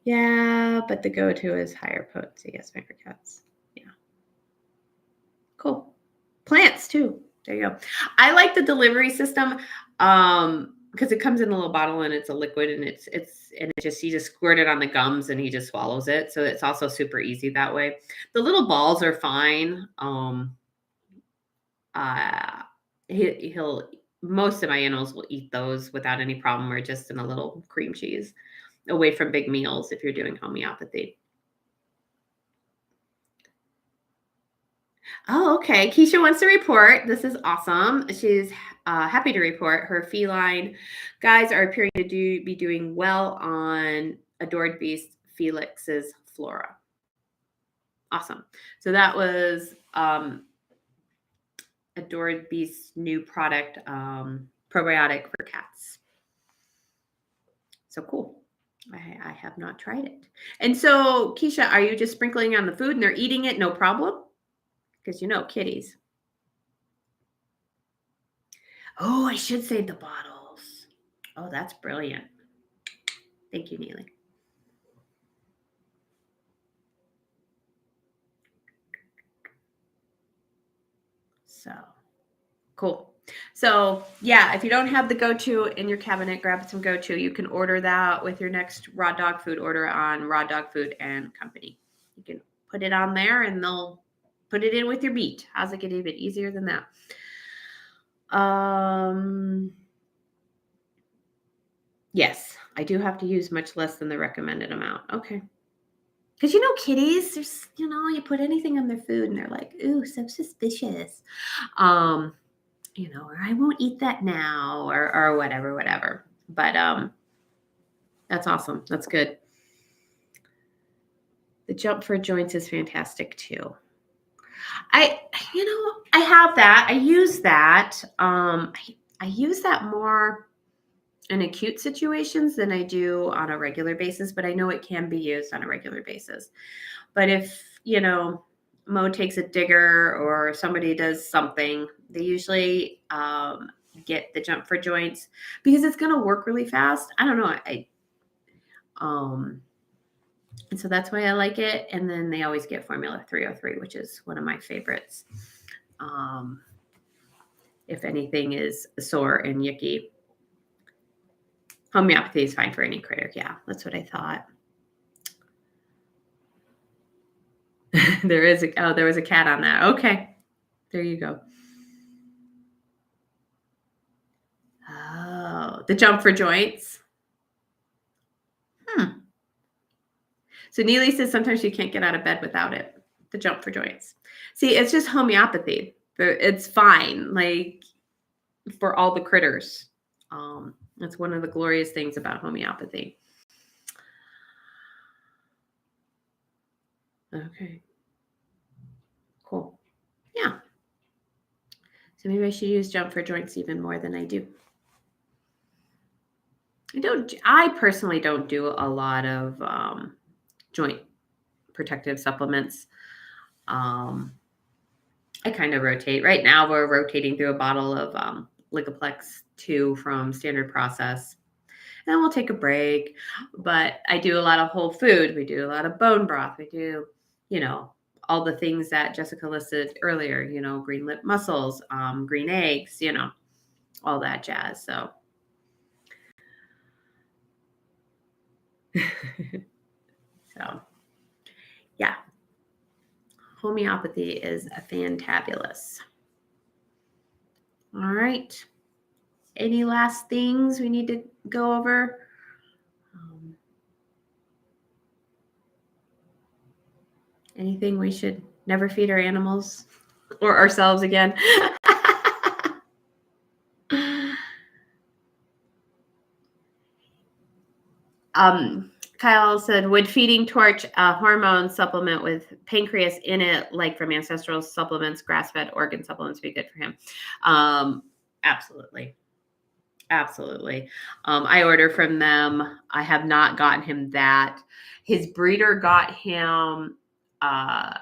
Yeah, but the go-to is higher potency. Yes, for cats. Yeah. Cool. Plants too. There you go. I like the delivery system because it comes in a little bottle and it's a liquid and you just squirt it on the gums and he just swallows it. So it's also super easy that way. The little balls are fine. He'll most of my animals will eat those without any problem or just in a little cream cheese away from big meals if you're doing homeopathy. Oh, okay. Keisha wants to report. This is awesome. She's happy to report her feline guys are appearing to be doing well on Adored Beast Felix's Flora. Awesome. So that was Adored Beast's new product, probiotic for cats. So cool. I have not tried it. And so, Keisha, are you just sprinkling on the food and they're eating it? No problem? Because kitties. Oh, I should save the bottles. Oh, that's brilliant. Thank you, Neely. So cool. So yeah, if you don't have the go-to in your cabinet, grab some go-to. You can order that with your next raw dog food order on Raw Dog Food and Company. You can put it on there and they'll put it in with your meat. How's it get even easier than that? Yes, I do have to use much less than the recommended amount. Okay. Because kitties, there's you put anything on their food and they're like, ooh, so suspicious. Or I won't eat that now or whatever. But that's awesome. That's good. The jump for joints is fantastic too. I have that. I use that. I use that more in acute situations than I do on a regular basis, but I know it can be used on a regular basis. But if, Mo takes a digger or somebody does something, they usually get the jump for joints because it's going to work really fast. I don't know. And so that's why I like it. And then they always get Formula 303, which is one of my favorites. If anything is sore and yucky. Homeopathy is fine for any critter. Yeah, that's what I thought. There was a cat on that. Okay. There you go. Oh, the jump for joints. So Neely says sometimes she can't get out of bed without it. the jump for joints. See, it's just homeopathy. It's fine, like for all the critters. That's one of the glorious things about homeopathy. Okay. Cool. Yeah. So maybe I should use jump for joints even more than I do. I personally don't do a lot of joint protective supplements. I kind of rotate. Right now, we're rotating through a bottle of Ligaplex 2 from Standard Process. And then we'll take a break. But I do a lot of whole food. We do a lot of bone broth. We do, all the things that Jessica listed earlier, green lip mussels, green eggs, all that jazz. So, so yeah, homeopathy is fantabulous. All right. Any last things we need to go over? Anything we should never feed our animals or ourselves again? Kyle said, would feeding torch a hormone supplement with pancreas in it, like from ancestral supplements, grass-fed organ supplements, be good for him? Absolutely. Absolutely. I order from them. I have not gotten him that. His breeder got him an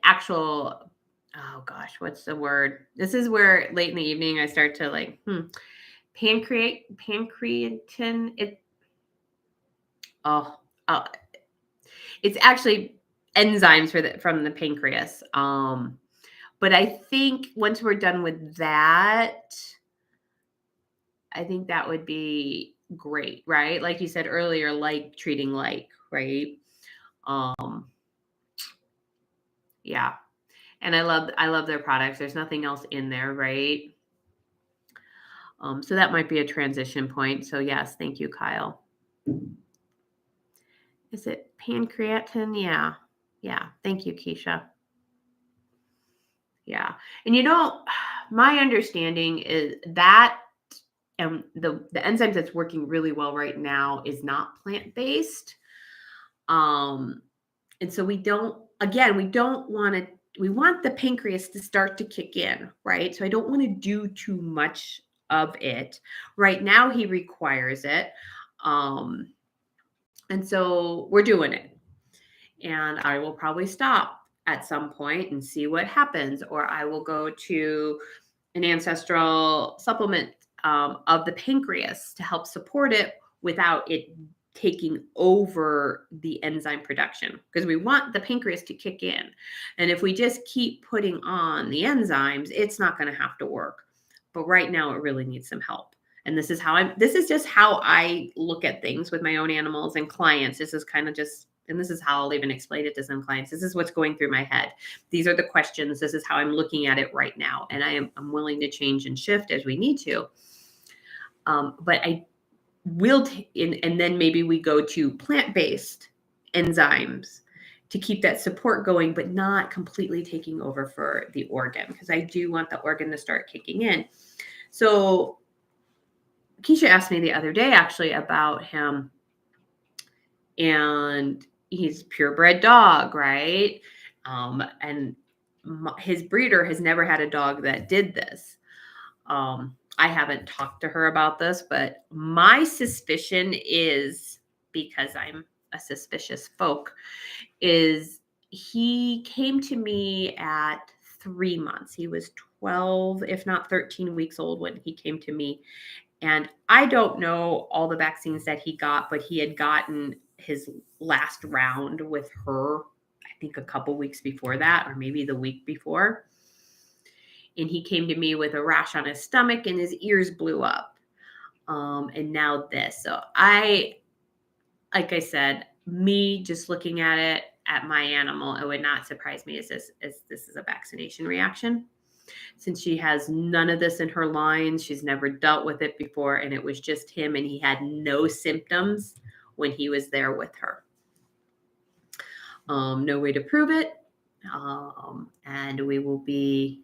actual, oh gosh, what's the word? This is where late in the evening I start to like, pancreatin. It's actually enzymes from the pancreas. But I think once we're done with that, I think that would be great, right? Like you said earlier, like treating like, right? Yeah. And I love their products. There's nothing else in there, right? So that might be a transition point. So yes, thank you, Kyle. Is it pancreatin? Yeah. Yeah. Thank you, Keisha. Yeah. And my understanding is that the enzymes that's working really well right now is not plant-based. And so we want the pancreas to start to kick in, right? So I don't want to do too much of it. Right now he requires it. And so we're doing it. And I will probably stop at some point and see what happens, or I will go to an ancestral supplement of the pancreas to help support it without it taking over the enzyme production, because we want the pancreas to kick in. And if we just keep putting on the enzymes, it's not going to have to work. But right now it really needs some help. And this is just how I look at things with my own animals and clients. This is kind of just, and this is how I'll even explain it to some clients. This is what's going through my head. These are the questions. This is how I'm looking at it right now. And I'm willing to change and shift as we need to. But I will, and then maybe we go to plant-based enzymes to keep that support going, but not completely taking over for the organ, because I do want the organ to start kicking in. So Keisha asked me the other day actually about him, and he's purebred dog, right? And his breeder has never had a dog that did this. I haven't talked to her about this, but my suspicion is, because I'm a suspicious folk, is he came to me at 3 months. He was 12, if not 13 weeks old when he came to me. And I don't know all the vaccines that he got, but he had gotten his last round with her, I think a couple weeks before that, or maybe the week before. And he came to me with a rash on his stomach and his ears blew up. And now this. So like I said, me just looking at it at my animal, it would not surprise me as this is a vaccination reaction. Since she has none of this in her lines, she's never dealt with it before, and it was just him, and he had no symptoms when he was there with her. No way to prove it. And we will be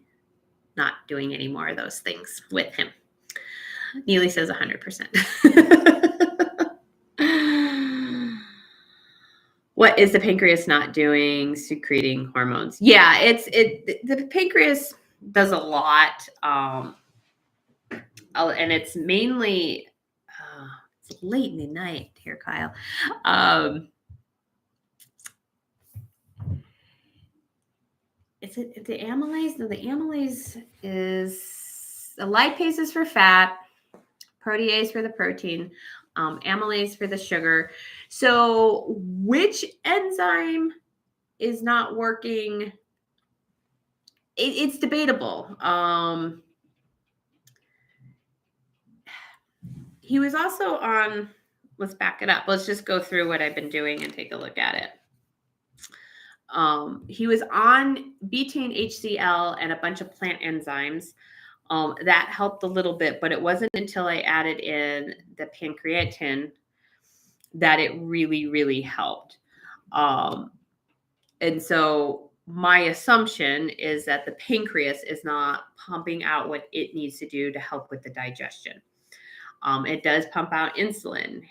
not doing any more of those things with him. Neely says 100%. What is the pancreas not doing? Secreting hormones. Yeah, the pancreas does a lot. And it's mainly it's late in the night here, Kyle. Is it the amylase? No, the amylase is the lipase is for fat, protease for the protein, amylase for the sugar. So which enzyme is not working? It's debatable. He was also on, let's back it up. Let's just go through what I've been doing and take a look at it. He was on betaine HCl and a bunch of plant enzymes. That helped a little bit, but it wasn't until I added in the pancreatin that it really, really helped. And so my assumption is that the pancreas is not pumping out what it needs to do to help with the digestion. It does pump out insulin.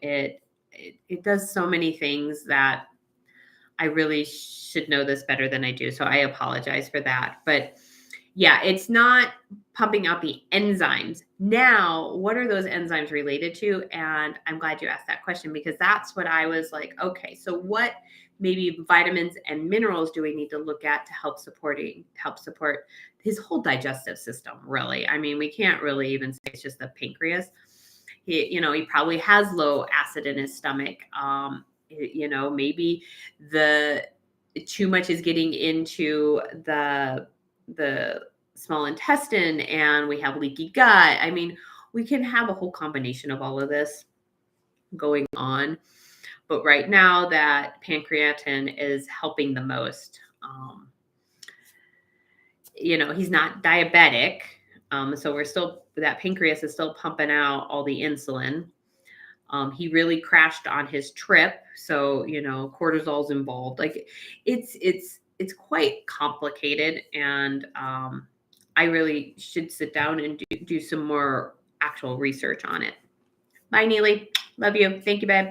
It does so many things that I really should know this better than I do. So I apologize for that. But yeah, it's not pumping out the enzymes. Now, what are those enzymes related to? And I'm glad you asked that question, because that's what I was like, okay, so what maybe vitamins and minerals do we need to look at to help support his whole digestive system, really? I mean, we can't really even say it's just the pancreas. He probably has low acid in his stomach. Maybe the too much is getting into the small intestine and we have leaky gut. I mean, we can have a whole combination of all of this going on. But right now that pancreatin is helping the most. He's not diabetic. So that pancreas is still pumping out all the insulin. He really crashed on his trip. So, cortisol's involved. Like it's quite complicated. And I really should sit down and do some more actual research on it. Bye, Neely. Love you. Thank you, babe.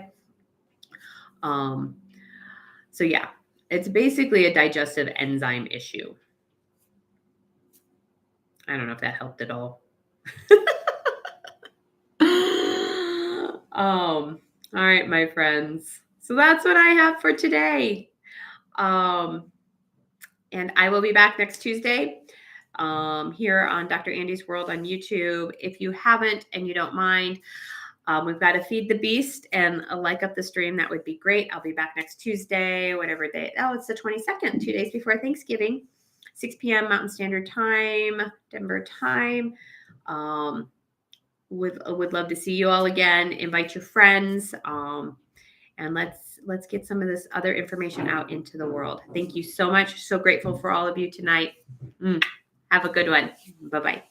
So yeah, it's basically a digestive enzyme issue. I don't know if that helped at all. All right, my friends. So that's what I have for today. And I will be back next Tuesday here on Dr. Andy's World on YouTube. If you haven't and you don't mind, we've got to feed the beast and like up the stream. That would be great. I'll be back next Tuesday, whatever day. Oh, it's the 22nd, 2 days before Thanksgiving, 6 p.m. Mountain Standard Time, Denver time. Would love to see you all again. Invite your friends, and let's get some of this other information out into the world. Thank you so much. So grateful for all of you tonight. Have a good one. Bye-bye.